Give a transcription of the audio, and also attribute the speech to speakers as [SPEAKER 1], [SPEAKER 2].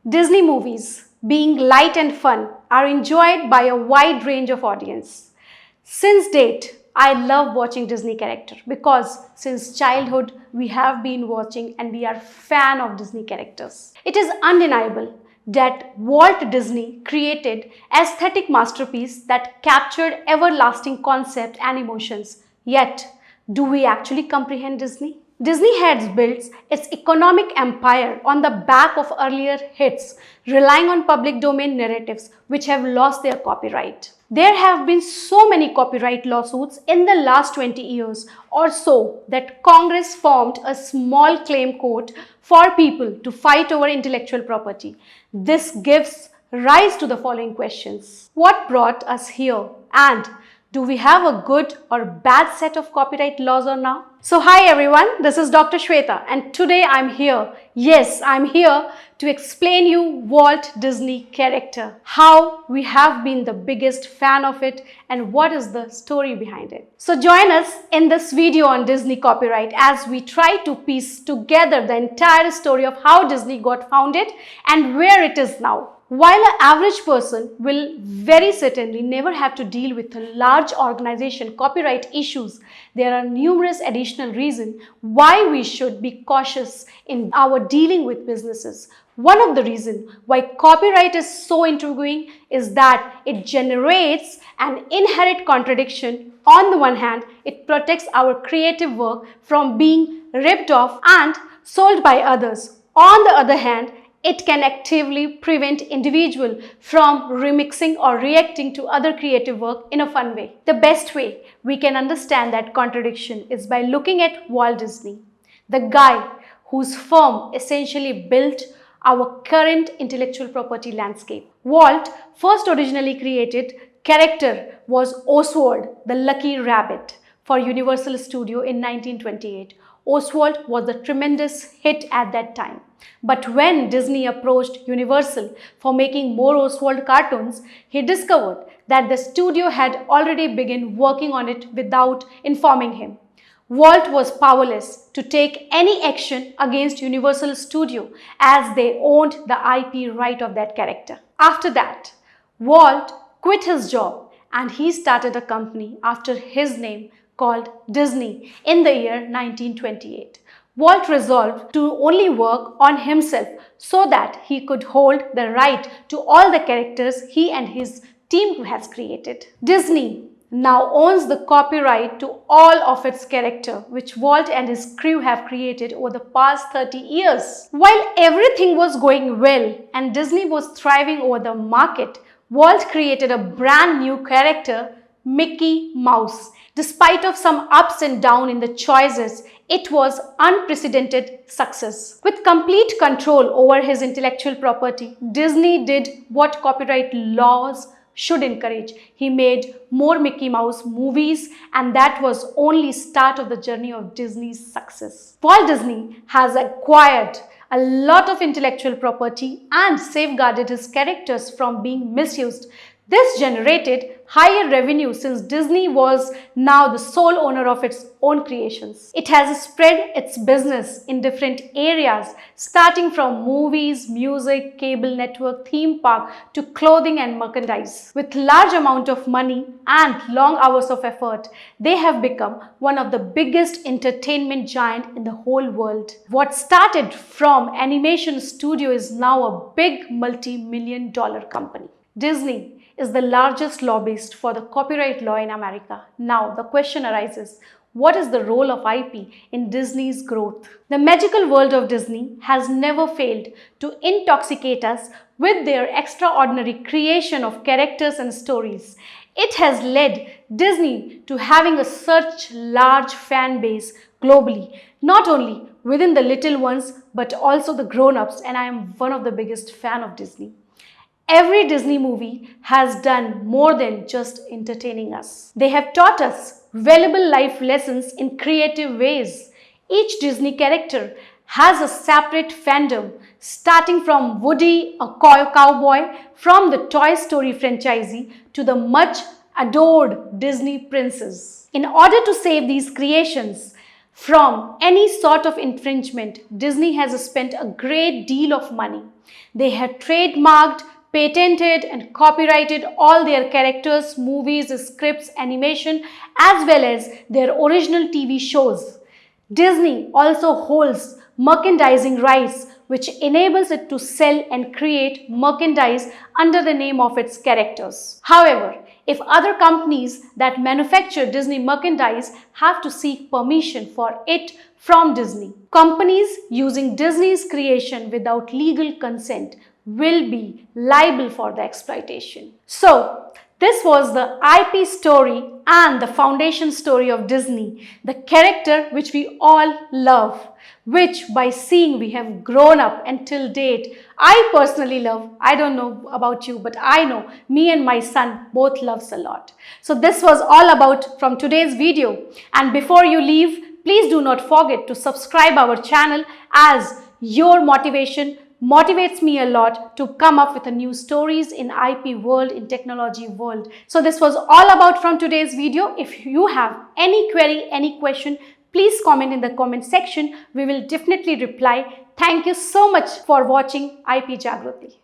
[SPEAKER 1] Disney movies, being light and fun, are enjoyed by a wide range of audience. Since date, I love watching Disney character because since childhood we have been watching and we are fan of Disney characters. It is undeniable that Walt Disney created aesthetic masterpiece that captured everlasting concept and emotions. Yet, do we actually comprehend Disney? Disney has built its economic empire on the back of earlier hits, relying on public domain narratives which have lost their copyright. There have been so many copyright lawsuits in the last 20 years or so that Congress formed a small claim court for people to fight over intellectual property. This gives rise to the following questions. What brought us here? And do we have a good or bad set of copyright laws or now? So hi everyone, this is Dr. Shweta and today I'm here. Yes, I'm here to explain you Walt Disney character, how we have been the biggest fan of it and what is the story behind it. So join us in this video on Disney copyright as we try to piece together the entire story of how Disney got founded and where it is now. While an average person will very certainly never have to deal with a large organization copyright issues, there are numerous additional reasons why we should be cautious in our dealing with businesses. One of the reasons why copyright is so intriguing is that it generates an inherent contradiction. On the one hand, it protects our creative work from being ripped off and sold by others. On the other hand, it can actively prevent individuals from remixing or reacting to other creative work in a fun way. The best way we can understand that contradiction is by looking at Walt Disney, the guy whose firm essentially built our current intellectual property landscape. Walt first originally created character was Oswald, the Lucky Rabbit, for Universal Studio in 1928. Oswald was a tremendous hit at that time. But when Disney approached Universal for making more Oswald cartoons, he discovered that the studio had already begun working on it without informing him. Walt was powerless to take any action against Universal Studio as they owned the IP right of that character. After that, Walt quit his job and he started a company after his name called Disney in the year 1928. Walt resolved to only work on himself so that he could hold the right to all the characters he and his team has created. Disney now owns the copyright to all of its characters, which Walt and his crew have created over the past 30 years. While everything was going well and Disney was thriving over the market, Walt created a brand new character, Mickey Mouse. Despite of some ups and downs in the choices, it was unprecedented success. With complete control over his intellectual property, Disney did what copyright laws should encourage. He made more Mickey Mouse movies and that was only start of the journey of Disney's success. Walt Disney has acquired a lot of intellectual property and safeguarded his characters from being misused. This generated higher revenue since Disney was now the sole owner of its own creations. It has spread its business in different areas, starting from movies, music, cable network, theme park to clothing and merchandise. With large amount of money and long hours of effort, they have become one of the biggest entertainment giant in the whole world. What started from animation studio is now a big multi-million-dollar company. Disney is the largest lobbyist for the copyright law in America. Now, the question arises, what is the role of IP in Disney's growth? The magical world of Disney has never failed to intoxicate us with their extraordinary creation of characters and stories. It has led Disney to having a such large fan base globally, not only within the little ones, but also the grown-ups, and I am one of the biggest fan of Disney. Every Disney movie has done more than just entertaining us. They have taught us valuable life lessons in creative ways. Each Disney character has a separate fandom, starting from Woody, a cowboy, from the Toy Story franchisee to the much adored Disney princess. In order to save these creations, From any sort of infringement, Disney has spent a great deal of money. They have trademarked, patented and copyrighted all their characters, movies, scripts, animation, as well as their original TV shows. Disney also holds merchandising rights, which enables it to sell and create merchandise under the name of its characters. However, if other companies that manufacture Disney merchandise have to seek permission for it from Disney, companies using Disney's creation without legal consent will be liable for the exploitation. So, this was the IP story and the foundation story of Disney, the character which we all love, which by seeing we have grown up until date. I personally love, I don't know about you, but I know me and my son both loves a lot. So this was all about from today's video. And before you leave, please do not forget to subscribe our channel, as your motivation motivates me a lot to come up with a new stories in IP world, in technology world. So this was all about from today's video. If you have any query, any question, please comment in the comment section. We will definitely reply. Thank you so much for watching IP Jagruti.